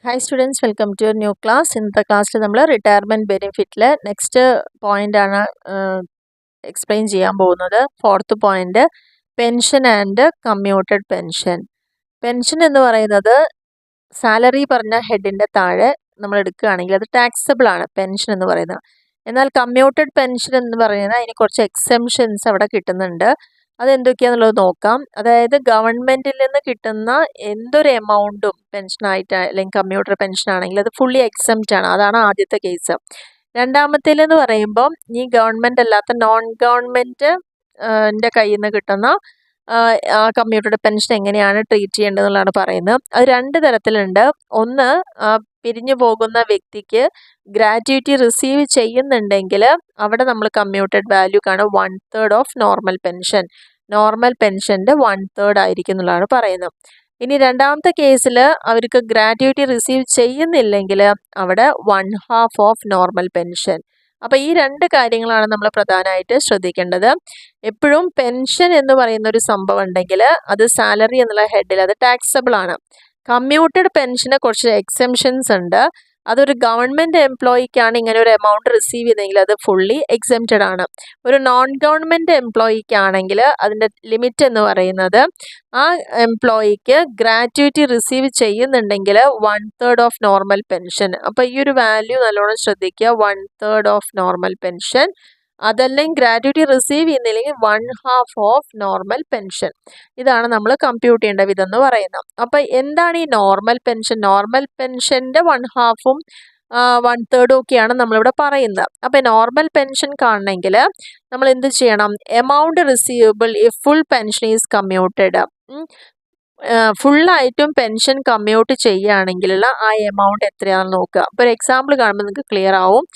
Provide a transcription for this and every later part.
Hi students, welcome to your new class. ഇന്നത്തെ ക്ലാസ്സിൽ നമ്മൾ റിട്ടയർമെൻറ്റ് ബെനിഫിറ്റിൽ നെക്സ്റ്റ് പോയിന്റ് ആണ് എക്സ്പ്ലെയിൻ ചെയ്യാൻ പോകുന്നത്. Fourth point, pension and commuted pension. Pension എന്ന് പറയുന്നത് സാലറി പറഞ്ഞ ഹെഡിൻ്റെ താഴെ നമ്മൾ എടുക്കുകയാണെങ്കിൽ അത് ടാക്സബിൾ ആണ് പെൻഷൻ എന്ന് പറയുന്നത്. എന്നാൽ കമ്മ്യൂട്ടഡ് പെൻഷൻ എന്ന് പറയുന്നത് അതിന് കുറച്ച് എക്സെംഷൻസ് അവിടെ കിട്ടുന്നുണ്ട്. അതെന്തൊക്കെയാണെന്നുള്ളത് നോക്കാം. അതായത് ഗവൺമെൻറ്റിൽ നിന്ന് കിട്ടുന്ന എന്തൊരു എമൗണ്ടും പെൻഷനായിട്ട് അല്ലെങ്കിൽ കമ്മ്യൂട്ടർ പെൻഷൻ ആണെങ്കിൽ അത് ഫുള്ളി എക്സെംപ്റ്റ് ആണ്. അതാണ് ആദ്യത്തെ കേസ്. രണ്ടാമത്തേലെന്ന് പറയുമ്പോൾ ഈ ഗവൺമെൻറ് അല്ലാത്ത നോൺ ഗവൺമെൻറ് ൻ്റെ കയ്യിൽ നിന്ന് കിട്ടുന്ന കമ്മ്യൂട്ടറുടെ പെൻഷൻ എങ്ങനെയാണ് ട്രീറ്റ് ചെയ്യേണ്ടതെന്നുള്ളതാണ് പറയുന്നത്. അത് രണ്ട് തരത്തിലുണ്ട്. ഒന്ന്, പിരിഞ്ഞു പോകുന്ന വ്യക്തിക്ക് ഗ്രാറ്റുവിറ്റി റിസീവ് ചെയ്യുന്നുണ്ടെങ്കിൽ അവിടെ നമ്മൾ കമ്മ്യൂട്ടഡ് വാല്യൂ കാണും 1/3 ഓഫ് നോർമൽ പെൻഷൻ. നോർമൽ പെൻഷൻ്റെ 1/3 ആയിരിക്കും എന്നുള്ളതാണ് പറയുന്നത്. ഇനി രണ്ടാമത്തെ കേസിൽ അവർക്ക് ഗ്രാറ്റുവിറ്റി റിസീവ് ചെയ്യുന്നില്ലെങ്കിൽ അവിടെ 1/2 ഓഫ് നോർമൽ പെൻഷൻ. അപ്പോൾ ഈ രണ്ട് കാര്യങ്ങളാണ് നമ്മൾ പ്രധാനമായിട്ട് ശ്രദ്ധിക്കേണ്ടത്. എപ്പോഴും പെൻഷൻ എന്ന് പറയുന്ന ഒരു സംഭവം ഉണ്ടെങ്കിൽ അത് സാലറി എന്നുള്ള ഹെഡിൽ അത് ടാക്സബിൾ ആണ്. കമ്മ്യൂട്ടഡ് പെൻഷന് കുറച്ച് എക്സെംഷൻസ് ഉണ്ട്. അതൊരു ഗവൺമെൻറ് എംപ്ലോയിക്കാണ് ഇങ്ങനെ ഒരു എമൗണ്ട് റിസീവ് ചെയ്തെങ്കിൽ അത് ഫുള്ളി എക്സെംപ്റ്റഡ് ആണ്. ഒരു നോൺ ഗവൺമെൻറ് എംപ്ലോയിക്കാണെങ്കിൽ അതിൻ്റെ ലിമിറ്റ് എന്ന് പറയുന്നത് ആ എംപ്ലോയിക്ക് ഗ്രാറ്റുവിറ്റി റിസീവ് ചെയ്യുന്നുണ്ടെങ്കിൽ 1/3 ഓഫ് നോർമൽ പെൻഷൻ. അപ്പോൾ ഈ ഒരു വാല്യൂ നല്ലോണം ശ്രദ്ധിക്കുക. 1/3 ഓഫ് നോർമൽ പെൻഷൻ. അതല്ലെങ്കിൽ ഗ്രാറ്റുവിറ്റി റിസീവ് ചെയ്യുന്നില്ലെങ്കിൽ 1/2 ഓഫ് നോർമൽ പെൻഷൻ. ഇതാണ് നമ്മൾ കമ്പ്യൂട്ട് ചെയ്യേണ്ട വിധം എന്ന് പറയുന്നത്. അപ്പോൾ എന്താണ് ഈ നോർമൽ പെൻഷൻ? നോർമൽ പെൻഷൻ്റെ 1/2ഉം 1/3 ഒക്കെയാണ് നമ്മളിവിടെ പറയുന്നത്. അപ്പോൾ നോർമൽ പെൻഷൻ കാണണമെങ്കിൽ നമ്മൾ എന്ത് ചെയ്യണം? Amount receivable if full pension is commuted. ഫുള്ളായിട്ടും പെൻഷൻ കമ്മ്യൂട്ട് ചെയ്യുകയാണെങ്കിലുള്ള ആ എമൗണ്ട് എത്രയാണെന്ന് നോക്കുക. അപ്പോൾ ഒരു എക്സാമ്പിൾ കാണുമ്പോൾ നിങ്ങൾക്ക് ക്ലിയർ ആവും.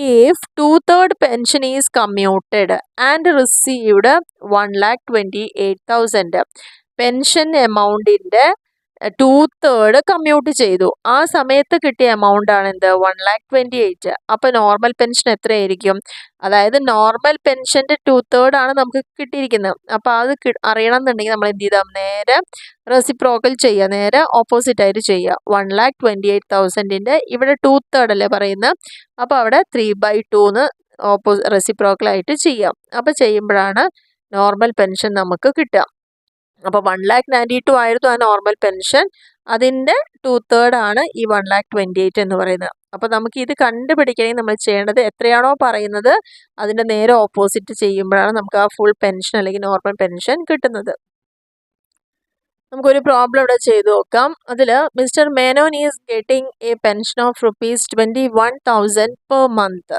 If 2/3 pension is commuted and received 1,28,000, pension എമൗണ്ടിൻ്റെ 2/3 കമ്മ്യൂട്ട് ചെയ്തു. ആ സമയത്ത് കിട്ടിയ എമൗണ്ട് ആണ് എന്ത്? 1,28,000. അപ്പോൾ നോർമൽ പെൻഷൻ എത്രയായിരിക്കും? അതായത് നോർമൽ പെൻഷൻ്റെ 2/3 ആണ് നമുക്ക് കിട്ടിയിരിക്കുന്നത്. അപ്പോൾ അത് അറിയണം എന്നുണ്ടെങ്കിൽ നമ്മൾ എന്ത് ചെയ്താൽ നേരെ റെസിപ്രോക്കൽ ചെയ്യുക, നേരെ ഓപ്പോസിറ്റ് ആയിട്ട് ചെയ്യുക. 1,28,000ൻ്റെ ഇവിടെ 2/3 അല്ലേ പറയുന്നത്. അപ്പോൾ അവിടെ 3/2 റെസിപ്രോക്കലായിട്ട് ചെയ്യാം. അപ്പോൾ ചെയ്യുമ്പോഴാണ് നോർമൽ പെൻഷൻ നമുക്ക് കിട്ടുക. അപ്പോൾ 1,92,000 ആയിരുന്നു ആ നോർമൽ പെൻഷൻ. അതിൻ്റെ 2/3 ആണ് ഈ 1,28,000 എന്ന് പറയുന്നത്. അപ്പോൾ നമുക്ക് ഇത് കണ്ടുപിടിക്കണമെങ്കിൽ നമ്മൾ ചെയ്യേണ്ടത് എത്രയാണോ പറയുന്നത് അതിൻ്റെ നേരെ ഓപ്പോസിറ്റ് ചെയ്യുമ്പോഴാണ് നമുക്ക് ആ ഫുൾ പെൻഷൻ അല്ലെങ്കിൽ നോർമൽ പെൻഷൻ കിട്ടുന്നത്. നമുക്കൊരു പ്രോബ്ലം ഇവിടെ ചെയ്തു നോക്കാം. അതിൽ mister Menon is getting a pension of ₹21,000 per month.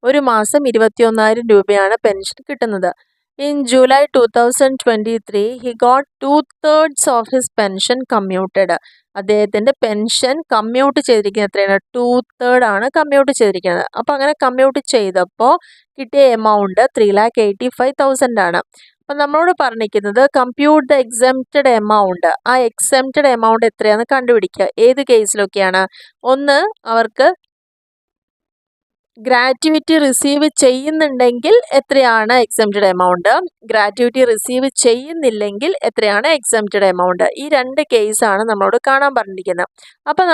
ഒരു മാസം 21,000 രൂപയാണ് പെൻഷൻ കിട്ടുന്നത്. In July 2023, he got 2/3 of his pension commuted. അദ്ദേഹത്തിൻ്റെ പെൻഷൻ കമ്മ്യൂട്ട് ചെയ്തിരിക്കുന്നത് എത്രയാണ്? 2/3 ആണ് കമ്മ്യൂട്ട് ചെയ്തിരിക്കുന്നത്. അപ്പോൾ അങ്ങനെ കമ്മ്യൂട്ട് ചെയ്തപ്പോൾ കിട്ടിയ എമൗണ്ട് 3,85,000 ആണ്. അപ്പം നമ്മളോട് പറഞ്ഞിരിക്കുന്നത് കമ്പ്യൂട്ട് ദ എക്സെംപ്റ്റഡ് എമൗണ്ട്. ആ എക്സെംപ്റ്റഡ് എമൗണ്ട് എത്രയാണെന്ന് കണ്ടുപിടിക്കുക. ഏത് കേസിലൊക്കെയാണ്? ഒന്ന്, അവർക്ക് ഗ്രാറ്റുവിറ്റി റിസീവ് ചെയ്യുന്നുണ്ടെങ്കിൽ എത്രയാണ് എക്സെംപ്റ്റഡ് എമൗണ്ട്? ഗ്രാറ്റുവിറ്റി റിസീവ് ചെയ്യുന്നില്ലെങ്കിൽ എത്രയാണ് എക്സെംപ്റ്റഡ് എമൗണ്ട്? ഈ രണ്ട് കേസാണ് നമ്മളോട് കാണാൻ പറഞ്ഞിരിക്കുന്നത്. അപ്പോൾ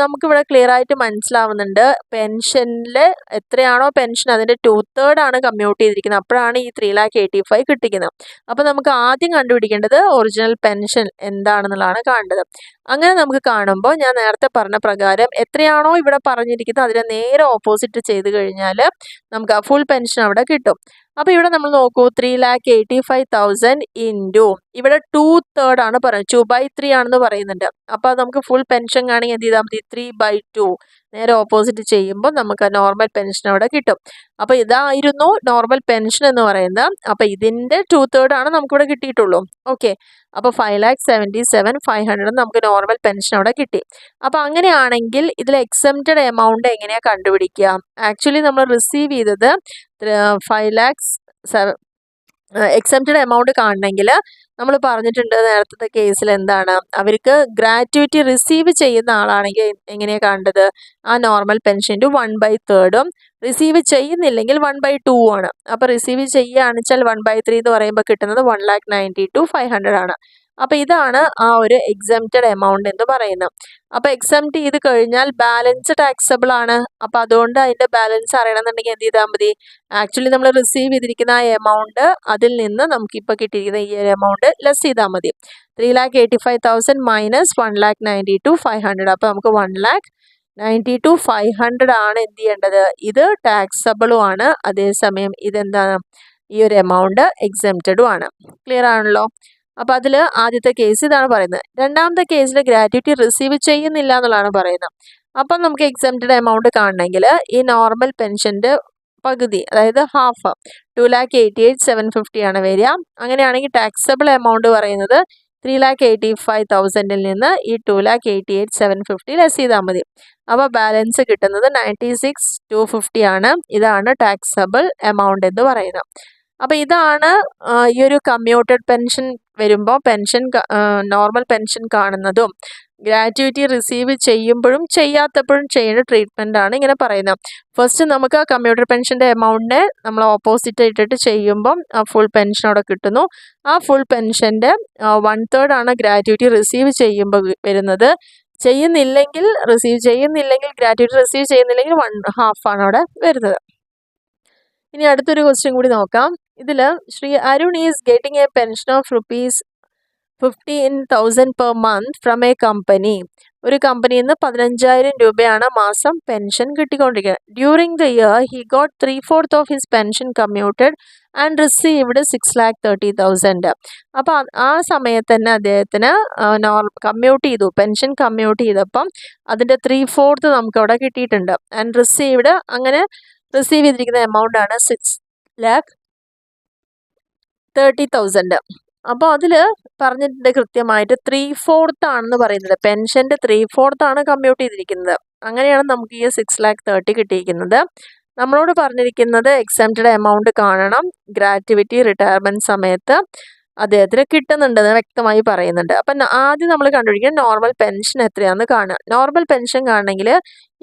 നമുക്കിവിടെ ക്ലിയർ ആയിട്ട് മനസ്സിലാവുന്നുണ്ട് പെൻഷനിൽ എത്രയാണോ പെൻഷൻ അതിൻ്റെ 2/3 ആണ് കമ്മ്യൂട്ട് ചെയ്തിരിക്കുന്നത്. അപ്പോഴാണ് ഈ 3,85,000 കിട്ടിക്കുന്നത്. അപ്പോൾ നമുക്ക് ആദ്യം കണ്ടുപിടിക്കേണ്ടത് ഒറിജിനൽ പെൻഷൻ എന്താണെന്നുള്ളതാണ് കാണേണ്ടത്. അങ്ങനെ നമുക്ക് കാണുമ്പോൾ ഞാൻ നേരത്തെ പറഞ്ഞ പ്രകാരം എത്രയാണോ ഇവിടെ പറഞ്ഞിരിക്കുന്നത് അതിനെ നേരെ ഓപ്പോസിറ്റ് ചെയ്ത് കഴിഞ്ഞാൽ നമുക്ക് ആ ഫുൾ പെൻഷൻ അവിടെ കിട്ടും. അപ്പോൾ ഇവിടെ നമ്മൾ നോക്കൂ, 3,85,000 ഇൻറ്റു ഇവിടെ 2/3 ആണ് പറയുന്നത്, 2/3 ആണെന്ന് പറയുന്നുണ്ട്. അപ്പോൾ നമുക്ക് ഫുൾ പെൻഷൻ കാണുമെങ്കിൽ എന്ത് ചെയ്താൽ മതി? 3/2 നേരെ ഓപ്പോസിറ്റ് ചെയ്യുമ്പോൾ നമുക്ക് നോർമൽ പെൻഷൻ അവിടെ കിട്ടും. അപ്പോൾ ഇതായിരുന്നു നോർമൽ പെൻഷൻ എന്ന് പറയുന്നത്. അപ്പോൾ ഇതിൻ്റെ 2/3 ആണ് നമുക്കിവിടെ കിട്ടിയിട്ടുള്ളൂ. ഓക്കെ, അപ്പോൾ 5,77,500 നമുക്ക് നോർമൽ പെൻഷൻ അവിടെ കിട്ടി. അപ്പോൾ അങ്ങനെയാണെങ്കിൽ ഇതിൽ എക്സെംപ്റ്റഡ് എമൗണ്ട് എങ്ങനെയാണ് കണ്ടുപിടിക്കുക? ആക്ച്വലി നമ്മൾ റിസീവ് ചെയ്തത് 5 lakhs എക്സെംപ്റ്റഡ് എമൗണ്ട് കാണണമെങ്കിൽ നമ്മൾ പറഞ്ഞിട്ടുണ്ട് നേരത്തെ കേസിൽ എന്താണ്, അവർക്ക് ഗ്രാറ്റുവിറ്റി റിസീവ് ചെയ്യുന്ന ആളാണെങ്കിൽ എങ്ങനെയാണ് കാണേണ്ടത്? ആ നോർമൽ പെൻഷൻ്റെ 1/3 റിസീവ് ചെയ്യുന്നില്ലെങ്കിൽ 1/2 ആണ്. അപ്പോൾ റിസീവ് ചെയ്യുകയാണെന്ന് വെച്ചാൽ 1/3 എന്ന് പറയുമ്പോൾ കിട്ടുന്നത് 1,92,500 ആണ്. അപ്പോൾ ഇതാണ് ആ ഒരു എക്സംപ്റ്റഡ് എമൗണ്ട് എന്ന് പറയുന്നത്. അപ്പോൾ എക്സംപ്റ്റ് ചെയ്ത് കഴിഞ്ഞാൽ ബാലൻസ് ടാക്സബിൾ ആണ്. അപ്പോൾ അതുകൊണ്ട് അതിൻ്റെ ബാലൻസ് അറിയണമെന്നുണ്ടെങ്കിൽ എന്ത് ചെയ്താൽ മതി? ആക്ച്വലി നമ്മൾ റിസീവ് ചെയ്തിരിക്കുന്ന ആ എമൗണ്ട് അതിൽ നിന്ന് നമുക്കിപ്പോൾ കിട്ടിയിരിക്കുന്ന ഈ ഒരു എമൗണ്ട് ലെസ് ചെയ്താൽ മതി. 3,85,000 മൈനസ് 1,92,500. അപ്പോൾ നമുക്ക് 1,92,500 ആണ് എന്ത് ചെയ്യേണ്ടത്? ഇത് ടാക്സബിളും ആണ്, അതേസമയം ഇതെന്താണ്? ഈ ഒരു എമൗണ്ട് എക്സംപ്റ്റഡും ആണ്. ക്ലിയർ ആണല്ലോ? അപ്പോൾ അതിൽ ആദ്യത്തെ കേസ് ഇതാണ് പറയുന്നത്. രണ്ടാമത്തെ കേസിൽ ഗ്രാറ്റുവിറ്റി റിസീവ് ചെയ്യുന്നില്ല എന്നുള്ളതാണ് പറയുന്നത്. അപ്പം നമുക്ക് എക്സംപ്റ്റഡ് എമൗണ്ട് കാണണമെങ്കിൽ ഈ നോർമൽ പെൻഷൻ്റെ പകുതി, അതായത് ഹാഫ്, 2,88,750 ആണ് വരിക. അങ്ങനെയാണെങ്കിൽ ടാക്സബിൾ എമൗണ്ട് പറയുന്നത് 3,85,000 നിന്ന് ഈ 2,88,750 ലെസ് ചെയ്താൽ മതി. അപ്പോൾ ബാലൻസ് കിട്ടുന്നത് 96,250 ആണ്. ഇതാണ് ടാക്സബിൾ എമൗണ്ട് എന്ന് പറയുന്നത്. അപ്പോൾ ഇതാണ് ഈ ഒരു കമ്മ്യൂട്ടഡ് പെൻഷൻ വരുമ്പോൾ നോർമൽ പെൻഷൻ കാണുന്നതും ഗ്രാറ്റുവിറ്റി റിസീവ് ചെയ്യുമ്പോഴും ചെയ്യാത്തപ്പോഴും ചെയ്യേണ്ട ട്രീറ്റ്മെൻ്റ് ആണ് ഇങ്ങനെ പറയുന്നത്. ഫസ്റ്റ് നമുക്ക് ആ കമ്മ്യൂട്ടഡ് പെൻഷൻ്റെ എമൗണ്ടിനെ നമ്മൾ ഓപ്പോസിറ്റ് ഇട്ടിട്ട് ചെയ്യുമ്പം ആ ഫുൾ പെൻഷൻ അവിടെ കിട്ടുന്നു. ആ ഫുൾ പെൻഷൻ്റെ 1/3 ആണ് ഗ്രാറ്റുവിറ്റി റിസീവ് ചെയ്യുമ്പോൾ വരുന്നത്. റിസീവ് ചെയ്യുന്നില്ലെങ്കിൽ ഗ്രാറ്റുവിറ്റി റിസീവ് ചെയ്യുന്നില്ലെങ്കിൽ 1/2 ആണ് അവിടെ വരുന്നത്. ഇനി അടുത്തൊരു ക്വസ്റ്റ്യൻ കൂടി നോക്കാം. ഇതിൽ Shri Arun is getting a pension of ₹15,000 per month from a company. ഒരു കമ്പനിയിൽ നിന്ന് 15,000 രൂപയാണ് മാസം പെൻഷൻ കിട്ടിക്കൊണ്ടിരിക്കുന്നത്. During the year he got 3/4 of his pension commuted and received 6,30,000. അപ്പോൾ ആ സമയത്ത് തന്നെ അദ്ദേഹത്തിന് പെൻഷൻ കമ്മ്യൂട്ട് ചെയ്തപ്പം അതിൻ്റെ 3/4 നമുക്ക് അവിടെ കിട്ടിയിട്ടുണ്ട്. ആൻഡ് റിസീവ്ഡ്, അങ്ങനെ റിസീവ് ചെയ്തിരിക്കുന്ന എമൗണ്ട് ആണ് 6,30,000. അപ്പോൾ അതിൽ പറഞ്ഞിട്ടുണ്ട് കൃത്യമായിട്ട് 3/4 ആണെന്ന് പറയുന്നത്. പെൻഷൻ്റെ 3/4 ആണ് കമ്മ്യൂട്ട് ചെയ്തിരിക്കുന്നത്. അങ്ങനെയാണ് നമുക്ക് ഈ 6,30,000 കിട്ടിയിരിക്കുന്നത്. നമ്മളോട് പറഞ്ഞിരിക്കുന്നത് എക്സംപ്റ്റഡ് എമൗണ്ട് കാണണം, ഗ്രാറ്റുവിറ്റി റിട്ടയർമെൻറ്റ് സമയത്ത് അദ്ദേഹത്തിന് കിട്ടുന്നുണ്ടെന്ന് വ്യക്തമായി പറയുന്നുണ്ട്. അപ്പം ആദ്യം നമ്മൾ കണ്ടുപിടിക്കുന്നത് നോർമൽ പെൻഷൻ എത്രയാണെന്ന് കാണുക. നോർമൽ പെൻഷൻ കാണണമെങ്കിൽ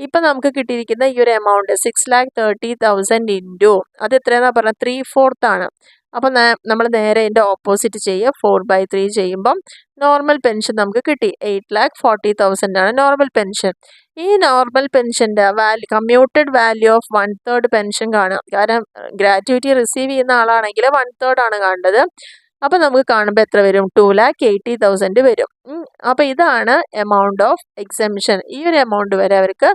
ഇപ്പം നമുക്ക് കിട്ടിയിരിക്കുന്ന ഈ ഒരു എമൗണ്ട് 6,30,000 ഇൻറ്റു അത് എത്രയാണെന്നാണ് പറഞ്ഞത്? 3/4 ആണ്. അപ്പം നമ്മൾ നേരെ ഇതിൻ്റെ ഓപ്പോസിറ്റ് ചെയ്യുക. 4/3 ചെയ്യുമ്പം നോർമൽ പെൻഷൻ നമുക്ക് കിട്ടി. 8,40,000 ആണ് നോർമൽ പെൻഷൻ. ഈ നോർമൽ പെൻഷൻ്റെ കമ്മ്യൂട്ടഡ് വാല്യൂ ഓഫ് 1/3 പെൻഷൻ കാണുക. കാരണം ഗ്രാറ്റുവിറ്റി റിസീവ് ചെയ്യുന്ന ആളാണെങ്കിൽ 1/3 ആണ് കാണേണ്ടത്. അപ്പോൾ നമുക്ക് കാണുമ്പോൾ എത്ര വരും? 2,80,000 വരും. അപ്പോൾ ഇതാണ് എമൗണ്ട് ഓഫ് എക്സംഷൻ. ഈ ഒരു എമൗണ്ട് വരെ അവർക്ക്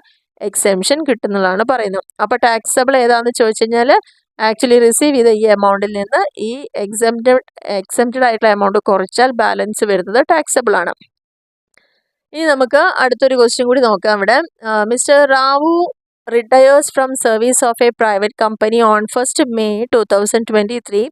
എക്സംഷൻ കിട്ടുന്നതാണ് പറയുന്നത്. അപ്പോൾ ടാക്സബിൾ ഏതാണെന്ന് ചോദിച്ചു കഴിഞ്ഞാൽ ആക്ച്വലി റിസീവ് ചെയ്ത ഈ എമൗണ്ടിൽ നിന്ന് ഈ എക്സംപ്റ്റഡ് ആയിട്ടുള്ള എമൗണ്ട് കുറച്ചാൽ ബാലൻസ് വരുന്നത് ടാക്സബിൾ ആണ്. ഇനി നമുക്ക് അടുത്തൊരു ക്വസ്റ്റ്യൻ കൂടി നോക്കാം. ഇവിടെ mister Rao retires from service of A private company on 1st May 2023.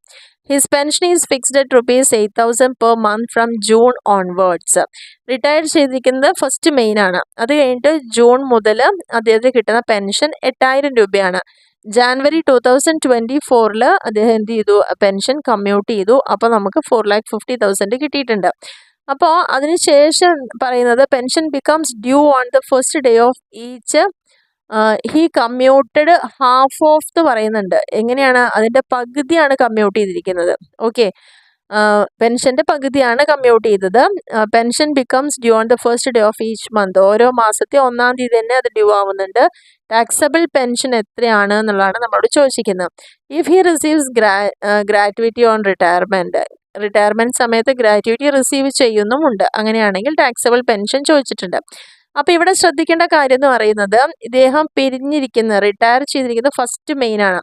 His pension is fixed at ₹8,000 per month from June onwards. Retire ചെയ്തിരിക്കുന്നത് 1st May ആണ്. അത് കഴിഞ്ഞിട്ട് ജൂൺ മുതൽ അദ്ദേഹത്തിന് കിട്ടുന്ന പെൻഷൻ 8,000 രൂപയാണ്. January 2024 അദ്ദേഹം എന്ത് ചെയ്തു? പെൻഷൻ കമ്മ്യൂട്ട് ചെയ്തു. അപ്പോൾ നമുക്ക് 4,50,000 കിട്ടിയിട്ടുണ്ട്. അപ്പോൾ അതിനുശേഷം പറയുന്നത് pension becomes due on the first day of each he commuted half of എന്ന് പറയുന്നുണ്ട്. എങ്ങനെയാണ്? അതിൻ്റെ പകുതിയാണ് കമ്മ്യൂട്ട് ചെയ്തിരിക്കുന്നത്. ഓക്കെ, പെൻഷൻ്റെ പകുതിയാണ് കമ്മ്യൂട്ട് ചെയ്തത്. Pension becomes due on the first day of each month. ഓരോ മാസത്തെ 1-ാം തീയതി തന്നെ അത് ഡ്യൂ ആവുന്നുണ്ട്. ടാക്സബിൾ പെൻഷൻ എത്രയാണ് എന്നുള്ളതാണ് നമ്മളോട് ചോദിക്കുന്നത്. If he receives gratuity on retirement സമയത്ത് ഗ്രാറ്റുവിറ്റി റിസീവ് ചെയ്യുന്നുമുണ്ട്. അങ്ങനെയാണെങ്കിൽ ടാക്സബിൾ പെൻഷൻ ചോദിച്ചിട്ടുണ്ട്. അപ്പോൾ ഇവിടെ ശ്രദ്ധിക്കേണ്ട കാര്യം എന്ന് പറയുന്നത് ഇദ്ദേഹം റിട്ടയർ ചെയ്തിരിക്കുന്നത് 1st May ആണ്.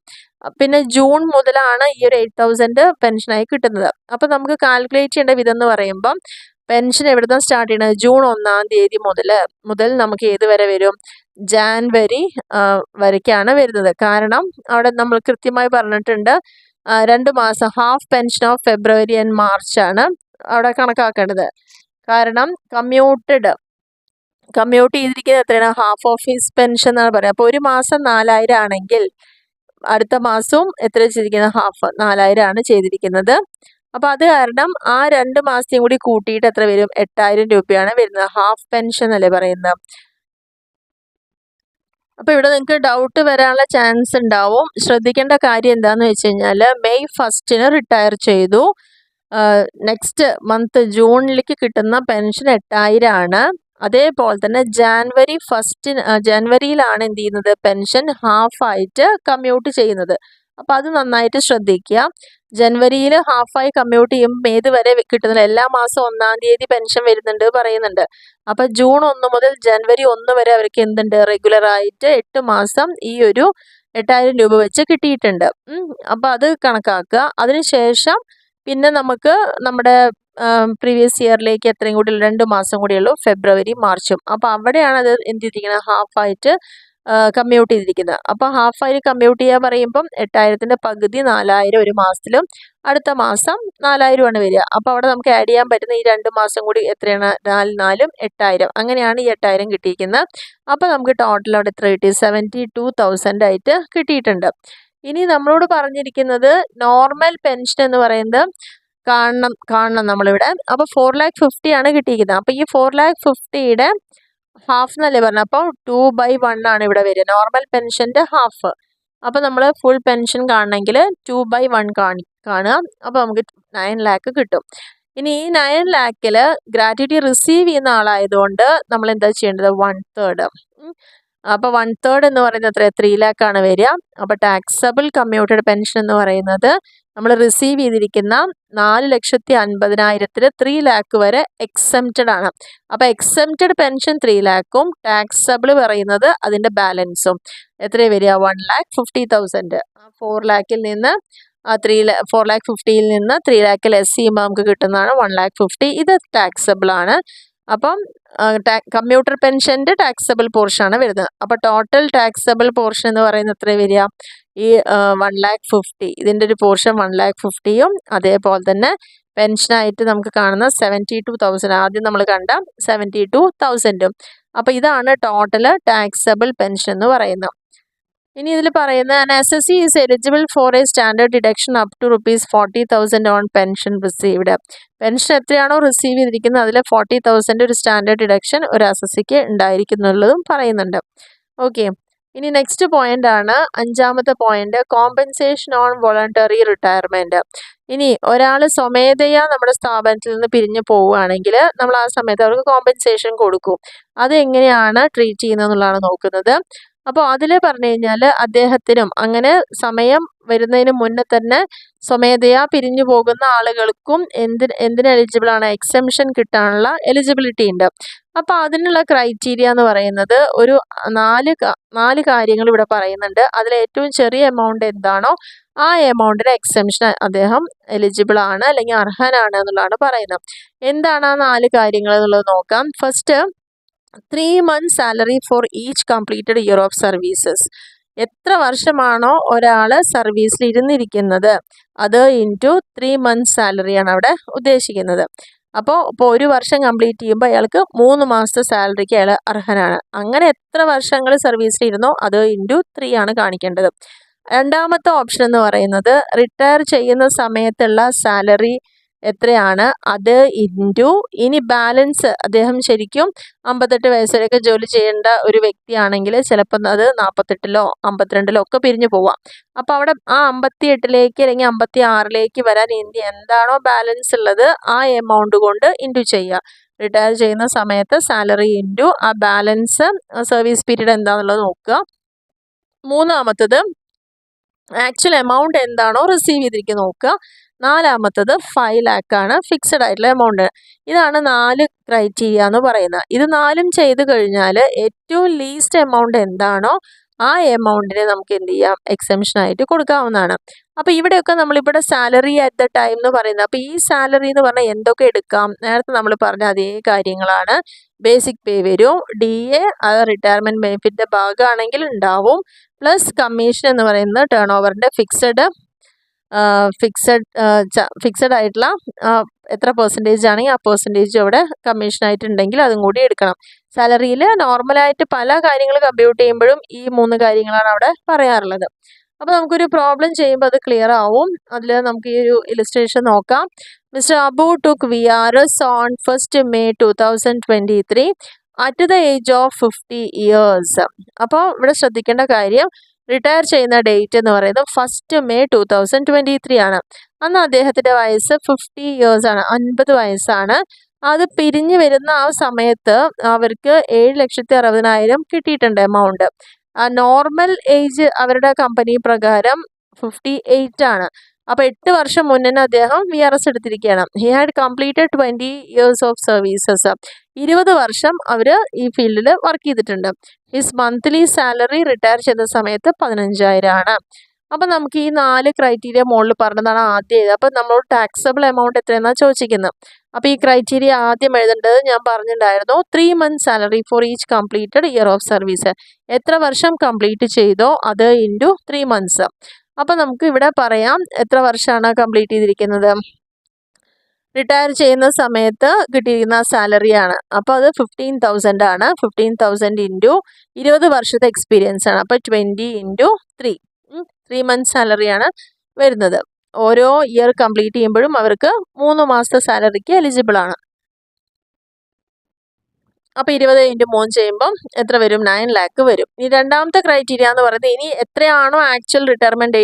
പിന്നെ ജൂൺ മുതലാണ് ഈ ഒരു 8,000 പെൻഷനായി കിട്ടുന്നത്. അപ്പോൾ നമുക്ക് കാൽക്കുലേറ്റ് ചെയ്യേണ്ട വിധം എന്ന് പറയുമ്പം പെൻഷൻ എവിടെ നിന്നാണ് സ്റ്റാർട്ട് ചെയ്യുന്നത്? ജൂൺ 1-ാം തീയതി മുതൽ നമുക്ക് ഏത് വരെ വരും? ജാനുവരി വരയ്ക്കാണ് വരുന്നത്. കാരണം അവിടെ നമ്മൾ കൃത്യമായി പറഞ്ഞിട്ടുണ്ട് 2 മാസം, half pension of February and March ആണ് അവിടെ കണക്കാക്കേണ്ടത്. കാരണം കമ്മ്യൂട്ട് ചെയ്തിരിക്കുന്നത് എത്രയാണ്? ഹാഫ് ഓഫ് ഹിസ് പെൻഷൻ എന്നാണ് പറയുക. അപ്പോൾ ഒരു മാസം 4,000 ആണെങ്കിൽ അടുത്ത മാസവും എത്ര ചെയ്തിരിക്കുന്നത്? ഹാഫ് 4,000 ആണ് ചെയ്തിരിക്കുന്നത്. അപ്പോൾ അത് കാരണം ആ 2 മാസത്തെയും കൂടി കൂട്ടിയിട്ട് എത്ര വരും? 8,000 രൂപയാണ് വരുന്നത്. ഹാഫ് പെൻഷൻ അല്ലേ പറയുന്നത്. അപ്പോൾ ഇവിടെ നിങ്ങൾക്ക് ഡൗട്ട് വരാനുള്ള ചാൻസ് ഉണ്ടാവും. ശ്രദ്ധിക്കേണ്ട കാര്യം എന്താണെന്ന് വെച്ച് കഴിഞ്ഞാൽ May 1 റിട്ടയർ ചെയ്തു. നെക്സ്റ്റ് മന്ത് ജൂണിലേക്ക് കിട്ടുന്ന പെൻഷൻ 8000 ആണ്. അതേപോലെ തന്നെ ജനുവരിയിലാണ് എന്ത് ചെയ്യുന്നത്, പെൻഷൻ ഹാഫായിട്ട് കമ്മ്യൂട്ട് ചെയ്യുന്നത്. അപ്പോൾ അത് നന്നായിട്ട് ശ്രദ്ധിക്കുക. ജനുവരിയിൽ ഹാഫായി കമ്മ്യൂട്ട് ചെയ്യുമ്പോൾ ഏത് വരെ കിട്ടുന്നില്ല, എല്ലാ മാസം 1-ാം തീയതി പെൻഷൻ വരുന്നുണ്ട് പറയുന്നുണ്ട്. അപ്പോൾ ജൂൺ 1 മുതൽ ജനുവരി 1 വരെ അവർക്ക് എന്തുണ്ട്, റെഗുലറായിട്ട് 8 മാസം ഈ ഒരു 8000 രൂപ വെച്ച് കിട്ടിയിട്ടുണ്ട്. അപ്പോൾ അത് കണക്കാക്കുക. അതിനുശേഷം പിന്നെ നമുക്ക് നമ്മുടെ പ്രീവിയസ് ഇയറിലേക്ക് എത്രയും കൂടി 2 മാസം കൂടിയുള്ളൂ, ഫെബ്രുവരി മാർച്ചും. അപ്പോൾ അവിടെയാണ് അത് എന്ത് ചെയ്തിരിക്കുന്നത്, ഹാഫായിട്ട് കമ്മ്യൂട്ട് ചെയ്തിരിക്കുന്നത്. അപ്പോൾ ഹാഫായി കമ്മ്യൂട്ട് ചെയ്യുക പറയുമ്പം 8000ൻ്റെ പകുതി 4000 ഒരു മാസത്തിലും അടുത്ത മാസം 4000 ആണ് വരിക. അപ്പോൾ അവിടെ നമുക്ക് ആഡ് ചെയ്യാൻ പറ്റുന്ന ഈ 2 മാസം കൂടി എത്രയാണ്, 4 4 8000. അങ്ങനെയാണ് ഈ 8000 കിട്ടിയിരിക്കുന്നത്. അപ്പോൾ നമുക്ക് ടോട്ടൽ അവിടെ എത്ര കിട്ടി, 72,000 ആയിട്ട് കിട്ടിയിട്ടുണ്ട്. ഇനി നമ്മളോട് പറഞ്ഞിരിക്കുന്നത് നോർമൽ പെൻഷൻ എന്ന് പറയുന്നത് കാണണം നമ്മളിവിടെ. അപ്പോൾ 4,50,000 ആണ് കിട്ടിയിരിക്കുന്നത്. അപ്പോൾ ഈ 4,50,000യുടെ ഹാഫ് എന്നല്ലേ പറഞ്ഞത്, അപ്പോൾ 2/1 ആണ് ഇവിടെ വരിക, നോർമൽ പെൻഷൻ്റെ ഹാഫ്. അപ്പോൾ നമ്മൾ ഫുൾ പെൻഷൻ കാണണമെങ്കിൽ 2/1 കാണുക. അപ്പോൾ നമുക്ക് 9 lakh കിട്ടും. ഇനി ഈ 9 lakhൽ ഗ്രാറ്റുവിറ്റി റിസീവ് ചെയ്യുന്ന ആളായതുകൊണ്ട് നമ്മൾ എന്താ ചെയ്യേണ്ടത്, 1/3. അപ്പോൾ 1/3 എന്ന് പറയുന്നത് എത്ര, 3 lakh ആണ് വരിക. അപ്പോൾ ടാക്സബിൾ കമ്മ്യൂട്ടഡ് പെൻഷൻ എന്ന് പറയുന്നത് നമ്മൾ റിസീവ് ചെയ്തിരിക്കുന്ന 4,50,000 3 lakh വരെ എക്സംപ്റ്റഡ് ആണ്. അപ്പോൾ എക്സംപ്റ്റഡ് പെൻഷൻ 3 lakhഉം ടാക്സബിൾ പറയുന്നത് അതിൻ്റെ ബാലൻസും എത്ര വരിക, 1,50,000. 4 lakhൽ നിന്ന് 4,50,000 നിന്ന് 3 lakh ലെസ് ചെയ്യുമ്പോൾ നമുക്ക് കിട്ടുന്നതാണ് 1,50,000. ഇത് ടാക്സബിൾ ആണ്. അപ്പം കമ്മ്യൂട്ടർ പെൻഷൻ്റെ ടാക്സബിൾ പോർഷൻ ആണ് വരുന്നത്. അപ്പോൾ ടോട്ടൽ ടാക്സബിൾ പോർഷൻ എന്ന് പറയുന്നത് എത്ര വരിക, ഈ 1,50,000 ഇതിൻ്റെ ഒരു പോർഷൻ 1,50,000ഉം അതേപോലെ തന്നെ പെൻഷനായിട്ട് നമുക്ക് കാണുന്ന 72,000, ആദ്യം നമ്മൾ കണ്ട 72,000ഉം. അപ്പോൾ ഇതാണ് ടോട്ടൽ ടാക്സബിൾ പെൻഷൻ എന്ന് പറയുന്നത്. ഇനി ഇതിൽ പറയുന്നത് an assessee is eligible for a standard deduction up to ₹40,000 on pension received. Pension എത്രയാണോ റിസീവ് ചെയ്തിരിക്കുന്നത് അതിൽ 40,000 ഒരു സ്റ്റാൻഡേർഡ് ഡിഡക്ഷൻ ഒരു അസസിക്ക് ഉണ്ടായിരിക്കുന്നുള്ളതും പറയുന്നുണ്ട്. ഓക്കെ, ഇനി നെക്സ്റ്റ് പോയിന്റ് ആണ് 5ാമത്തെ point, compensation on voluntary retirement. ഇനി ഒരാൾ സ്വമേധയാ നമ്മുടെ സ്ഥാപനത്തിൽ നിന്ന് പിരിഞ്ഞു പോവുകയാണെങ്കിൽ നമ്മൾ ആ സമയത്ത് അവർക്ക് കോമ്പൻസേഷൻ കൊടുക്കും. അത് എങ്ങനെയാണ് ട്രീറ്റ് ചെയ്യുന്നത് എന്നുള്ളതാണ് നോക്കുന്നത്. അപ്പോൾ അതിൽ പറഞ്ഞു കഴിഞ്ഞാൽ അദ്ദേഹത്തിനും അങ്ങനെ സമയം വരുന്നതിന് മുന്നേ തന്നെ സ്വമേധയാ പിരിഞ്ഞു പോകുന്ന ആളുകൾക്കും എന്തിന് എലിജിബിൾ ആണ്, എക്സംഷൻ കിട്ടാനുള്ള എലിജിബിലിറ്റി ഉണ്ട്. അപ്പോൾ അതിനുള്ള ക്രൈറ്റീരിയ എന്ന് പറയുന്നത് ഒരു 4 കാര്യങ്ങൾ ഇവിടെ പറയുന്നുണ്ട്. അതിൽ ഏറ്റവും ചെറിയ എമൗണ്ട് എന്താണോ ആ എമൗണ്ടിന് എക്സംഷൻ അദ്ദേഹം എലിജിബിൾ ആണ് അല്ലെങ്കിൽ അർഹനാണ് എന്നുള്ളതാണ് പറയുന്നത്. എന്താണ് ആ 4 കാര്യങ്ങൾ എന്നുള്ളത് നോക്കാം. First, 3 months salary for each completed year of services. എത്ര വർഷമാണോ ഒരാൾ സർവീസിൽ ഇരുന്നിരിക്കുന്നത് അത് ഇൻറ്റു 3 months സാലറിയാണ് അവിടെ ഉദ്ദേശിക്കുന്നത്. അപ്പോൾ 1 വർഷം കംപ്ലീറ്റ് ചെയ്യുമ്പോൾ അയാൾക്ക് 3 മാസത്തെ സാലറിക്ക് അയാൾ അർഹനാണ്. അങ്ങനെ എത്ര വർഷങ്ങൾ സർവീസിൽ ഇരുന്നോ അത് ഇൻറ്റു 3 ആണ് കാണിക്കേണ്ടത്. രണ്ടാമത്തെ ഓപ്ഷൻ എന്ന് പറയുന്നത് റിട്ടയർ ചെയ്യുന്ന സമയത്തുള്ള സാലറി എത്രയാണ് അത് ഇൻറ്റു ഇനി ബാലൻസ്, അദ്ദേഹം ശരിക്കും 58 വയസ്സ് വരെയൊക്കെ ജോലി ചെയ്യേണ്ട ഒരു വ്യക്തിയാണെങ്കിൽ ചിലപ്പോൾ അത് 48ലോ 52ലോ ഒക്കെ പിരിഞ്ഞു പോവാം. അപ്പോൾ അവിടെ ആ 58ലേക്ക് അല്ലെങ്കിൽ 56ലേക്ക് വരാൻ എന്താണോ ബാലൻസ് ഉള്ളത് ആ എമൗണ്ട് കൊണ്ട് ഇൻറ്റു ചെയ്യുക. റിട്ടയർ ചെയ്യുന്ന സമയത്ത് സാലറി ഇൻറ്റു ആ ബാലൻസ് സർവീസ് പീരീഡ് എന്താണെന്നുള്ളത് നോക്കുക. മൂന്നാമത്തത് ആക്ച്വൽ എമൗണ്ട് എന്താണോ റിസീവ് ചെയ്തിരിക്കുന്നത് നോക്കുക. നാലാമത്തത് 5 lakh ആണ് ഫിക്സഡ് ആയിട്ടുള്ള എമൗണ്ട്. ഇതാണ് 4 ക്രൈറ്റീരിയ എന്ന് പറയുന്നത്. ഇത് 4ഉം ചെയ്ത് കഴിഞ്ഞാൽ ഏറ്റവും ലീസ്റ്റ് എമൗണ്ട് എന്താണോ ആ എമൗണ്ടിനെ നമുക്ക് എന്ത് ചെയ്യാം, എക്സംഷൻ ആയിട്ട് കൊടുക്കാവുന്നതാണ്. അപ്പോൾ ഇവിടെയൊക്കെ നമ്മളിവിടെ സാലറി അറ്റ് ദ ടൈം എന്ന് പറയുന്നത്. അപ്പോൾ ഈ സാലറി എന്ന് പറഞ്ഞാൽ എന്തൊക്കെ എടുക്കാം, നേരത്തെ നമ്മൾ പറഞ്ഞ അതേ കാര്യങ്ങളാണ്. ബേസിക് പേ വരും, DA അത് റിട്ടയർമെൻറ്റ് ബെനിഫിറ്റിൻ്റെ ഭാഗമാണെങ്കിൽ ഉണ്ടാവും, പ്ലസ് കമ്മീഷൻ എന്ന് പറയുന്നത് ടേൺ ഓവറിൻ്റെ ഫിക്സഡ് ആയിട്ടുള്ള എത്ര പെർസെൻറ്റേജ് ആണെങ്കിൽ ആ പെർസെൻറ്റേജ് അവിടെ കമ്മീഷനായിട്ടുണ്ടെങ്കിൽ അതും കൂടി എടുക്കണം. സാലറിയിൽ നോർമലായിട്ട് പല കാര്യങ്ങൾ കമ്പ്യൂട്ട് ചെയ്യുമ്പോഴും ഈ 3 കാര്യങ്ങളാണ് അവിടെ പറയാറുള്ളത്. അപ്പോൾ നമുക്കൊരു പ്രോബ്ലം ചെയ്യുമ്പോൾ അത് ക്ലിയർ ആവും. അതിൽ നമുക്ക് ഈ ഒരു ഇലിസ്ട്രേഷൻ നോക്കാം. Mister Abu took VRS on 1st May 2023 at the age of 50 years. അപ്പോൾ ഇവിടെ ശ്രദ്ധിക്കേണ്ട കാര്യം റിട്ടയർ ചെയ്യുന്ന ഡേറ്റ് എന്ന് പറയുന്നത് 1 May 2023 ആണ്. അന്ന് അദ്ദേഹത്തിൻ്റെ വയസ്സ് 50 ഇയേഴ്സ് ആണ്, 50 വയസ്സാണ്. അത് പിരിഞ്ഞു വരുന്ന ആ സമയത്ത് അവർക്ക് 7,60,000 കിട്ടിയിട്ടുണ്ട് എമൗണ്ട്. നോർമൽ ഏജ് അവരുടെ കമ്പനി പ്രകാരം 58 ആണ്. അപ്പോൾ 8 വർഷം മുന്നേ അദ്ദേഹം VRS എടുത്തിരിക്കുകയാണ്. He had completed 20 years of services. 20 വർഷം അവർ ഈ ഫീൽഡിൽ വർക്ക് ചെയ്തിട്ടുണ്ട്. ഹിസ് മന്ത്ലി സാലറി റിട്ടയർ ചെയ്ത സമയത്ത് 15,000 ആണ്. അപ്പം നമുക്ക് ഈ 4 ക്രൈറ്റീരിയ മുകളിൽ പറഞ്ഞതാണ് ആദ്യം എഴുതുക. അപ്പം നമ്മളോട് ടാക്സബിൾ എമൗണ്ട് എത്രയെന്നാണ് ചോദിച്ചിരിക്കുന്നത്. അപ്പോൾ ഈ ക്രൈറ്റീരിയ ആദ്യം എഴുതേണ്ടത് ഞാൻ പറഞ്ഞിട്ടുണ്ടായിരുന്നു, 3 months salary for each completed year of service. എത്ര വർഷം കംപ്ലീറ്റ് ചെയ്തോ അത് ഇൻറ്റു 3 months. അപ്പോൾ നമുക്ക് ഇവിടെ പറയാം എത്ര വർഷമാണ് കംപ്ലീറ്റ് ചെയ്തിരിക്കുന്നത്. റിട്ടയർ ചെയ്യുന്ന സമയത്ത് കിട്ടിയിരിക്കുന്ന സാലറിയാണ്. അപ്പോൾ അത് 15,000 ആണ്. 15,000 ഇൻറ്റു 20 വർഷത്തെ എക്സ്പീരിയൻസ് ആണ്. അപ്പോൾ 20 ഇൻറ്റു 3 months സാലറിയാണ് വരുന്നത്. ഓരോ ഇയർ കംപ്ലീറ്റ് ചെയ്യുമ്പോഴും അവർക്ക് 3 മാസത്തെ സാലറിക്ക് എലിജിബിൾ ആണ്. അപ്പോൾ 20 ഇൻറ്റു 3 ചെയ്യുമ്പം എത്ര വരും? 9 lakh വരും. ഇനി രണ്ടാമത്തെ ക്രൈറ്റീരിയ എന്ന് പറയുന്നത് ഇനി എത്രയാണോ ആക്ച്വൽ റിട്ടയർമെൻറ്റ്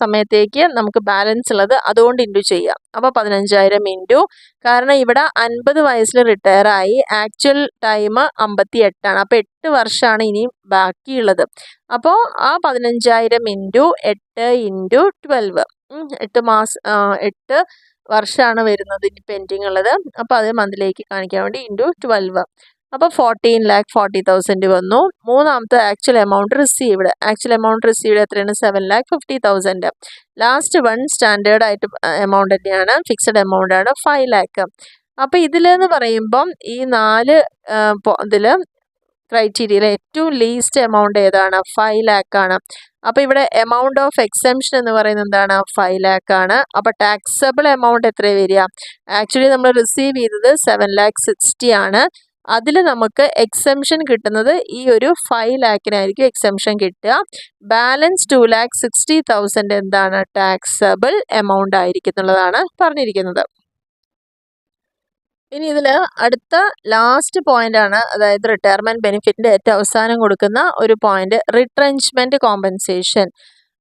സമയത്തേക്ക് നമുക്ക് ബാലൻസ് ഉള്ളത് അതുകൊണ്ട് ഇൻറ്റു ചെയ്യാം. അപ്പോൾ 15,000 ഇൻറ്റു, കാരണം ഇവിടെ 50 വയസ്സിൽ റിട്ടയർ ആയി, ആക്ച്വൽ ടൈം 58 ആണ്. അപ്പോൾ 8 വർഷമാണ് ഇനി ബാക്കിയുള്ളത്. അപ്പോൾ ആ 15,000 ഇൻറ്റു 8 ഇൻറ്റു 12, 8 വർഷമാണ് വരുന്നത് ഇനി പെൻഡിങ് ഉള്ളത്. അപ്പോൾ അത് മന്തിലേക്ക് കാണിക്കാൻ വേണ്ടി ഇൻറ്റു 12. അപ്പോൾ 14,40,000 വന്നു. മൂന്നാമത്തെ actual amount received. Actual amount received എത്രയാണ്? 7,50,000. ലാസ്റ്റ് വൺ സ്റ്റാൻഡേർഡ് ആയിട്ട് എമൗണ്ട് തന്നെയാണ്, ഫിക്സഡ് എമൗണ്ട് ആണ്, 5 lakh. അപ്പോൾ ഇതിലെന്ന് പറയുമ്പം ഈ 4 ഇതിൽ ക്രൈറ്റീരിയയിൽ ഏറ്റവും ലീസ്റ്റ് എമൗണ്ട് ഏതാണ്? 5 lakh ആണ്. അപ്പോൾ ഇവിടെ എമൗണ്ട് ഓഫ് എക്സംഷൻ എന്ന് പറയുന്നത് എന്താണ്? 5 lakh ആണ്. അപ്പോൾ ടാക്സബിൾ എമൗണ്ട് എത്ര വരിക? ആക്ച്വലി നമ്മൾ റിസീവ് ചെയ്തത് 7,60,000 ആണ്. അതിൽ നമുക്ക് എക്സംഷൻ കിട്ടുന്നത് ഈ ഒരു 5 lakhനായിരിക്കും എക്സംഷൻ കിട്ടുക. ബാലൻസ് 2,60,000 എന്താണ്? ടാക്സബിൾ എമൗണ്ട് ആയിരിക്കും എന്നുള്ളതാണ് പറഞ്ഞിരിക്കുന്നത്. ഇനി ഇതിൽ അടുത്ത ലാസ്റ്റ് പോയിന്റ് ആണ്, അതായത് റിട്ടയർമെൻറ്റ് ബെനിഫിറ്റിൻ്റെ ഏറ്റവും അവസാനം കൊടുക്കുന്ന ഒരു പോയിന്റ്, റിട്രെഞ്ച്മെൻറ്റ് കോമ്പൻസേഷൻ.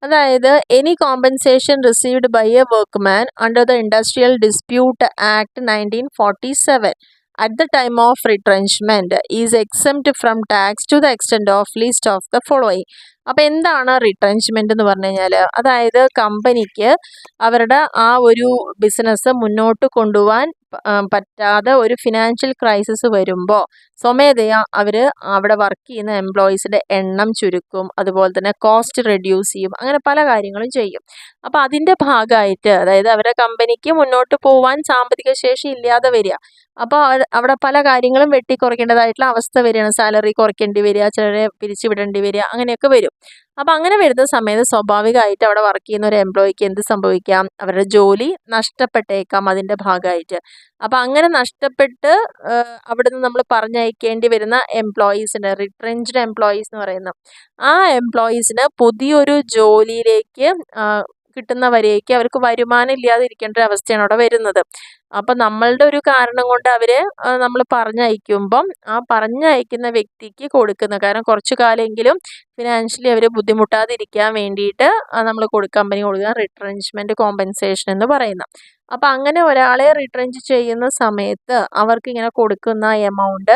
അതായത് any compensation received by a workman under the Industrial Dispute Act 1947 at the time of retrenchment is exempt from tax to the extent of list of the following. അപ്പോൾ എന്താണ് റിട്രെഞ്ച്മെൻ്റ് എന്ന് പറഞ്ഞു കഴിഞ്ഞാൽ, അതായത് കമ്പനിക്ക് അവരുടെ ആ ഒരു ബിസിനസ് മുന്നോട്ട് കൊണ്ടുപോകാൻ പറ്റാതെ ഒരു ഫിനാൻഷ്യൽ ക്രൈസിസ് വരുമ്പോൾ സ്വമേധയാ അവർ അവിടെ വർക്ക് ചെയ്യുന്ന എംപ്ലോയീസിൻ്റെ എണ്ണം ചുരുക്കും, അതുപോലെ തന്നെ കോസ്റ്റ് റെഡ്യൂസ് ചെയ്യും, അങ്ങനെ പല കാര്യങ്ങളും ചെയ്യും. അപ്പോൾ അതിൻ്റെ ഭാഗമായിട്ട്, അതായത് അവരുടെ കമ്പനിക്ക് മുന്നോട്ട് പോകാൻ സാമ്പത്തിക ശേഷി ഇല്ലാതെ വരിക, അപ്പോൾ അവിടെ പല കാര്യങ്ങളും വെട്ടിക്കുറയ്ക്കേണ്ടതായിട്ടുള്ള അവസ്ഥ വരികയാണ്. സാലറി കുറയ്ക്കേണ്ടി വരിക, ചിലരെ പിരിച്ചുവിടേണ്ടി വരിക, അങ്ങനെയൊക്കെ വരും. അപ്പോൾ അങ്ങനെ വരുന്ന സമയത്ത് സ്വാഭാവികമായിട്ട് അവിടെ വർക്ക് ചെയ്യുന്ന ഒരു എംപ്ലോയിക്ക് എന്ത് സംഭവിക്കാം? അവരുടെ ജോലി നഷ്ടപ്പെട്ടേക്കാം അതിൻ്റെ ഭാഗമായിട്ട്. അപ്പോൾ അങ്ങനെ നഷ്ടപ്പെട്ട് അവിടെ നിന്ന് നമ്മൾ പറഞ്ഞയക്കേണ്ടി വരുന്ന എംപ്ലോയീസിന്, റിട്രെഞ്ച്ഡ് എംപ്ലോയീസ് എന്ന് പറയുന്ന ആ എംപ്ലോയീസിന് പുതിയൊരു ജോലിയിലേക്ക് കിട്ടുന്നവരേക്ക് അവർക്ക് വരുമാനം ഇല്ലാതെ ഇരിക്കേണ്ട ഒരു അവസ്ഥയാണ് അവിടെ വരുന്നത്. അപ്പം നമ്മളുടെ ഒരു കാരണം കൊണ്ട് അവരെ നമ്മൾ പറഞ്ഞയക്കുമ്പം ആ പറഞ്ഞയക്കുന്ന വ്യക്തിക്ക് കൊടുക്കുന്ന, കാരണം കുറച്ചു കാലമെങ്കിലും ഫിനാൻഷ്യലി അവർ ബുദ്ധിമുട്ടാതിരിക്കാൻ വേണ്ടിയിട്ട് നമ്മൾ കമ്പനി കൊടുക്കുന്ന റിട്രെഞ്ച്മെൻറ്റ് കോമ്പൻസേഷൻ എന്ന് പറയുന്നത്. അപ്പം അങ്ങനെ ഒരാളെ റിട്രെഞ്ച് ചെയ്യുന്ന സമയത്ത് അവർക്ക് ഇങ്ങനെ കൊടുക്കുന്ന എമൗണ്ട്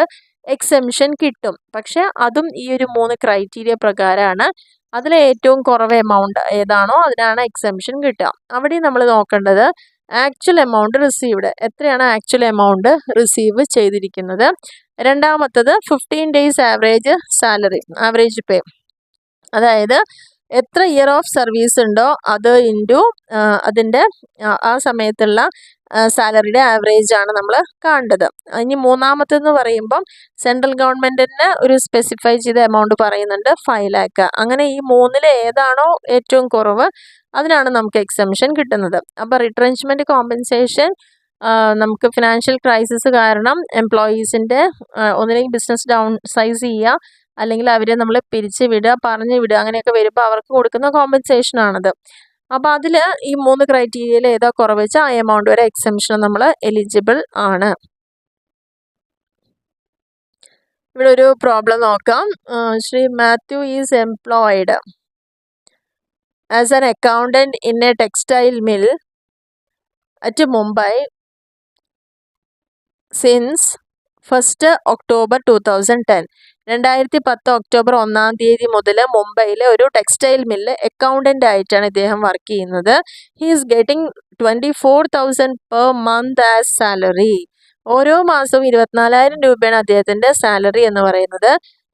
എക്സെംഷൻ കിട്ടും. പക്ഷെ അതും ഈ ഒരു 3 ക്രൈറ്റീരിയ പ്രകാരമാണ്. അതിൽ ഏറ്റവും കുറവ് എമൗണ്ട് ഏതാണോ അതിനാണ് എക്സെംഷൻ കിട്ടുക. അവിടെ നമ്മൾ നോക്കേണ്ടത് ആക്ച്വൽ എമൗണ്ട് റിസീവ്ഡ്, എത്രയാണ് ആക്ച്വൽ എമൗണ്ട് റിസീവ് ചെയ്തിരിക്കുന്നത്. രണ്ടാമത്തത് 15 days ആവറേജ് സാലറി, ആവറേജ് പേ, അതായത് എത്ര ഇയർ ഓഫ് സർവീസ് ഉണ്ടോ അത് ഇൻറ്റു അതിൻ്റെ ആ സമയത്തുള്ള സാലറിയുടെ ആവറേജ് ആണ് നമ്മൾ കാണേണ്ടത്. ഇനി മൂന്നാമത്തെന്ന് പറയുമ്പം സെൻട്രൽ ഗവൺമെൻറ്റിന് ഒരു സ്പെസിഫൈ ചെയ്ത എമൗണ്ട് പറയുന്നുണ്ട്, 5 lakh. അങ്ങനെ ഈ 3-ൽ ഏതാണോ ഏറ്റവും കുറവ് അതിനാണ് നമുക്ക് എക്സംഷൻ കിട്ടുന്നത്. അപ്പോൾ റിട്രെഞ്ച്മെൻറ്റ് കോമ്പൻസേഷൻ നമുക്ക് ഫിനാൻഷ്യൽ ക്രൈസിസ് കാരണം എംപ്ലോയീസിൻ്റെ ഒന്നില്ലെങ്കിൽ ബിസിനസ് ഡൗൺ സൈസ് ചെയ്യുക, അല്ലെങ്കിൽ അവരെ നമ്മൾ പിരിച്ച് വിടുക, പറഞ്ഞു വിടുക, അങ്ങനെയൊക്കെ വരുമ്പോൾ അവർക്ക് കൊടുക്കുന്ന കോമ്പൻസേഷനാണത്. അപ്പോൾ അതിൽ ഈ 3 ക്രൈറ്റീരിയയിൽ ഏതാ കുറവ് വെച്ചാൽ ആ എമൗണ്ട് വരെ എക്സംഷൻ നമ്മൾ എലിജിബിൾ ആണ്. ഇവിടെ ഒരു പ്രോബ്ലം നോക്കാം. Shri Mathew is employed as an accountant in A textile mill at Mumbai since 1st October 2010. 2010 October 1-ാം തീയതി മുതൽ മുംബൈയിലെ ഒരു ടെക്സ്റ്റൈൽ മില്ല് അക്കൗണ്ടൻ്റ് ആയിട്ടാണ് ഇദ്ദേഹം വർക്ക് ചെയ്യുന്നത്. He is getting 24,000 per month as salary. ഓരോ മാസവും 24,000 രൂപയാണ് അദ്ദേഹത്തിൻ്റെ സാലറി എന്ന് പറയുന്നത്.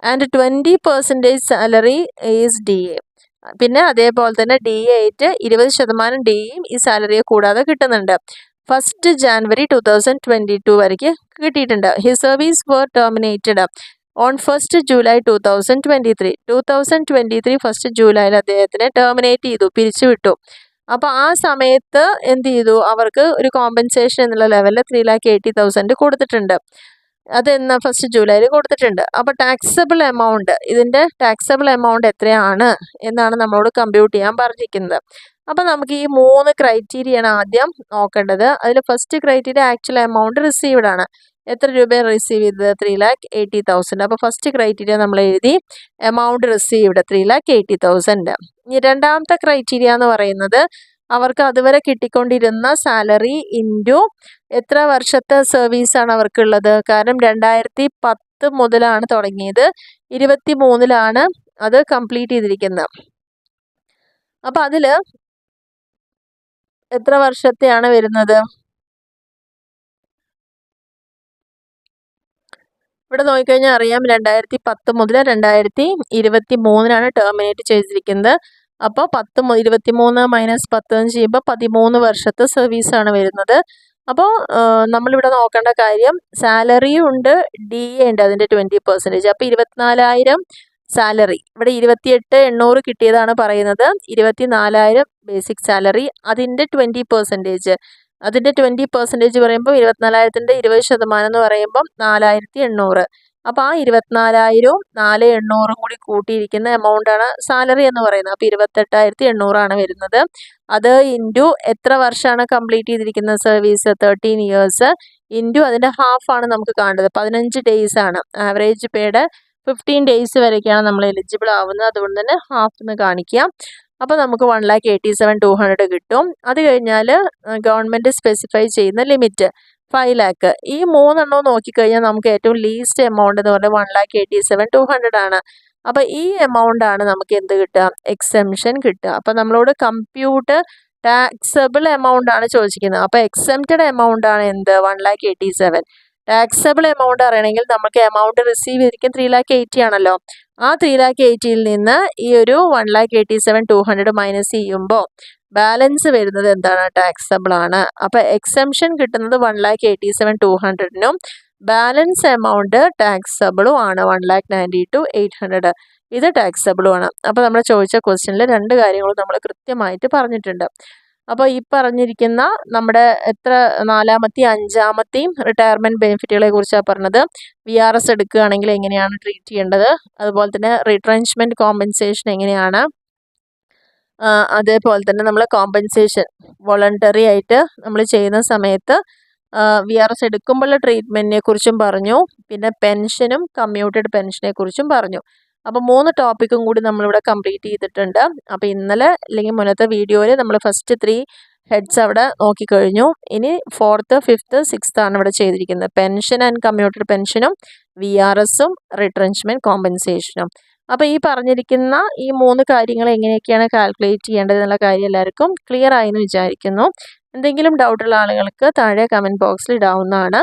And 20% salary is DA. പിന്നെ അതേപോലെ തന്നെ DA ആയിട്ട് 20% DAയും ഈ സാലറിയെ കൂടാതെ കിട്ടുന്നുണ്ട്. 1st January 2022 വരയ്ക്ക് കിട്ടിയിട്ടുണ്ട്. His service were terminated on 1st July 2023. 2023 1st ജൂലൈയിൽ അദ്ദേഹത്തിനെ ടെർമിനേറ്റ് ചെയ്തു, പിരിച്ചുവിട്ടു. അപ്പോൾ ആ സമയത്ത് എന്ത് ചെയ്തു, അവർക്ക് ഒരു കോമ്പൻസേഷൻ എന്നുള്ള ലെവലിൽ 3,80,000 കൊടുത്തിട്ടുണ്ട്. അതെന്ന് 1st ജൂലൈയിൽ കൊടുത്തിട്ടുണ്ട്. അപ്പോൾ ടാക്സബിൾ എമൗണ്ട്, ഇതിൻ്റെ ടാക്സബിൾ എമൗണ്ട് എത്രയാണ് എന്നാണ് നമ്മളോട് കമ്പ്യൂട്ട് ചെയ്യാൻ പറഞ്ഞിരിക്കുന്നത്. അപ്പോൾ നമുക്ക് ഈ 3 ക്രൈറ്റീരിയയാണ് ആദ്യം നോക്കേണ്ടത്. അതിൽ first criteria actual amount received ആണ്. എത്ര രൂപയാണ് റിസീവ് ചെയ്തത്? 3,80,000. അപ്പോൾ ഫസ്റ്റ് ക്രൈറ്റീരിയ നമ്മൾ എഴുതി, എമൗണ്ട് റിസീവ്ഡ് 3,80,000. ഇനി രണ്ടാമത്തെ ക്രൈറ്റീരിയ എന്ന് പറയുന്നത് അവർക്ക് അതുവരെ കിട്ടിക്കൊണ്ടിരുന്ന സാലറി ഇൻറ്റു എത്ര വർഷത്തെ സർവീസാണ് അവർക്കുള്ളത്. കാരണം 2010 മുതലാണ് തുടങ്ങിയത്, 23-ലാണ് അത് കംപ്ലീറ്റ് ചെയ്തിരിക്കുന്നത്. അപ്പോൾ അതിൽ എത്ര വർഷത്തെയാണ് വരുന്നത്? ഇവിടെ നോക്കിക്കഴിഞ്ഞാൽ അറിയാം, 2010 മുതൽ 2023-ലാണ് ടെർമിനേറ്റ് ചെയ്തിരിക്കുന്നത്. അപ്പോൾ 23 - 10 ചെയ്യുമ്പോൾ 13 വർഷത്തെ സർവീസാണ് വരുന്നത്. അപ്പോൾ നമ്മളിവിടെ നോക്കേണ്ട കാര്യം, സാലറിയും ഉണ്ട്, DA ഉണ്ട്, അതിൻ്റെ 20%. അപ്പോൾ 24,000 സാലറി, ഇവിടെ 28,800 കിട്ടിയതാണ് പറയുന്നത്. 24,000 ബേസിക് സാലറി, അതിൻ്റെ 20%. അതിൻ്റെ 20% പറയുമ്പോൾ 24,000-ൻ്റെ 20% എന്ന് പറയുമ്പം 4,800. അപ്പോൾ ആ 24,000-ഉം 4,800-ഉം കൂടി കൂട്ടിയിരിക്കുന്ന എമൗണ്ടാണ് സാലറി എന്ന് പറയുന്നത്. അപ്പോൾ 28,800 വരുന്നത്. അത് ഇൻറ്റു എത്ര വർഷമാണ് കംപ്ലീറ്റ് ചെയ്തിരിക്കുന്ന സർവീസ്? 13 ഇയേഴ്സ്. ഇൻറ്റു അതിൻ്റെ ഹാഫാണ് നമുക്ക് കാണേണ്ടത്, 15 ഡേയ്സ് ആണ്. ആവറേജ് പേയുടെ 15 ഡേയ്സ് വരെയൊക്കെയാണ് നമ്മൾ എലിജിബിൾ ആവുന്നത്. അതുകൊണ്ട് തന്നെ ഹാഫ് എന്ന് കാണിക്കാം. അപ്പോൾ നമുക്ക് 1,87,200 കിട്ടും. അത് കഴിഞ്ഞാൽ ഗവൺമെൻറ് സ്പെസിഫൈ ചെയ്യുന്ന ലിമിറ്റ് 5 lakh. ഈ 3 എണ്ണവും നോക്കിക്കഴിഞ്ഞാൽ നമുക്ക് ഏറ്റവും ലീസ്റ്റ് എമൗണ്ട് എന്ന് പറഞ്ഞാൽ 1,87,200 ആണ്. അപ്പോൾ ഈ എമൗണ്ട് ആണ് നമുക്ക് എന്ത് കിട്ടുക? എക്സംഷൻ കിട്ടുക. അപ്പോൾ നമ്മളോട് കമ്പ്യൂട്ട് ടാക്സബിൾ എമൗണ്ട് ആണ് ചോദിച്ചിരിക്കുന്നത്. അപ്പോൾ എക്സംപ്റ്റഡ് എമൗണ്ട് ആണ് എന്ത്? 1,87,000. ടാക്സബിൾ എമൗണ്ട് അറിയണമെങ്കിൽ നമുക്ക് എമൗണ്ട് റിസീവ് ചെയ്തിരിക്കും 3,80,000 ആണല്ലോ. ആ 3,80,000-ൽ നിന്ന് ഈ ഒരു 1,87,200 മൈനസ് ചെയ്യുമ്പോൾ ബാലൻസ് വരുന്നത് എന്താണ്? ടാക്സബിൾ ആണ്. അപ്പോൾ എക്സംഷൻ കിട്ടുന്നത് 1,87,200-നും ബാലൻസ് എമൗണ്ട് ടാക്സബിളും ആണ്, 1,92,800. ഇത് ടാക്സബിളും ആണ്. അപ്പോൾ നമ്മൾ ചോദിച്ച ക്വസ്റ്റ്യനിൽ 2 കാര്യങ്ങളും നമ്മൾ കൃത്യമായിട്ട് പറഞ്ഞിട്ടുണ്ട്. അപ്പോൾ ഈ പറഞ്ഞിരിക്കുന്ന നമ്മുടെ 4-ാമത്തെയും 5-ാമത്തെയും റിട്ടയർമെൻറ്റ് ബെനിഫിറ്റുകളെ കുറിച്ചാണ് പറഞ്ഞത്. VRS എടുക്കുകയാണെങ്കിൽ എങ്ങനെയാണ് ട്രീറ്റ് ചെയ്യേണ്ടത്, അതുപോലെ തന്നെ റിട്രെഞ്ച്മെൻറ്റ് കോമ്പൻസേഷൻ എങ്ങനെയാണ്, അതേപോലെ തന്നെ നമ്മൾ കോമ്പൻസേഷൻ വോളണ്ടറി ആയിട്ട് നമ്മൾ ചെയ്യുന്ന സമയത്ത് VRS എടുക്കുമ്പോഴുള്ള ട്രീറ്റ്മെൻറ്റിനെ കുറിച്ചും പറഞ്ഞു. പിന്നെ പെൻഷനും കമ്മ്യൂട്ടഡ് പെൻഷനെ കുറിച്ചും പറഞ്ഞു. അപ്പോൾ 3 ടോപ്പിക്കും കൂടി നമ്മളിവിടെ കംപ്ലീറ്റ് ചെയ്തിട്ടുണ്ട്. അപ്പോൾ ഇന്നലെ അല്ലെങ്കിൽ മുന്നത്തെ വീഡിയോയിൽ നമ്മൾ ഫസ്റ്റ് 3 ഹെഡ്സ് അവിടെ നോക്കിക്കഴിഞ്ഞു. ഇനി 4th, 5th, 6th ആണ് ഇവിടെ ചെയ്തിരിക്കുന്നത്. പെൻഷൻ ആൻഡ് കമ്മ്യൂട്ടഡ് പെൻഷനും VRSഉം റിട്രെഞ്ച്മെൻറ്റ് കോമ്പൻസേഷനും. അപ്പോൾ ഈ പറഞ്ഞിരിക്കുന്ന ഈ 3 കാര്യങ്ങൾ എങ്ങനെയൊക്കെയാണ് കാൽക്കുലേറ്റ് ചെയ്യേണ്ടതെന്നുള്ള കാര്യം എല്ലാവർക്കും ക്ലിയർ ആയെന്ന് വിചാരിക്കുന്നു. എന്തെങ്കിലും ഡൗട്ടുള്ള ആളുകൾക്ക് താഴെ കമൻറ്റ് ബോക്സിൽ ഇടാവുന്നതാണ്.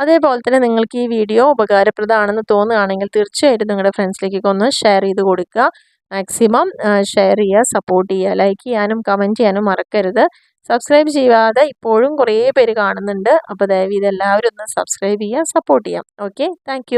അതേപോലെ തന്നെ നിങ്ങൾക്ക് ഈ വീഡിയോ ഉപകാരപ്രദമാണെന്ന് തോന്നുകയാണെങ്കിൽ തീർച്ചയായിട്ടും നിങ്ങളുടെ ഫ്രണ്ട്സിലേക്കൊക്കെ ഒന്ന് ഷെയർ ചെയ്ത് കൊടുക്കുക. മാക്സിമം ഷെയർ ചെയ്യുക, സപ്പോർട്ട് ചെയ്യുക, ലൈക്ക് ചെയ്യാനും കമൻറ്റ് ചെയ്യാനും മറക്കരുത്. സബ്സ്ക്രൈബ് ചെയ്യാതെ ഇപ്പോഴും കുറേ പേര് കാണുന്നുണ്ട്. അപ്പോൾ ദയവ് ഇത് എല്ലാവരും ഒന്ന് സബ്സ്ക്രൈബ് ചെയ്യുക, സപ്പോർട്ട് ചെയ്യാം. Okay, thank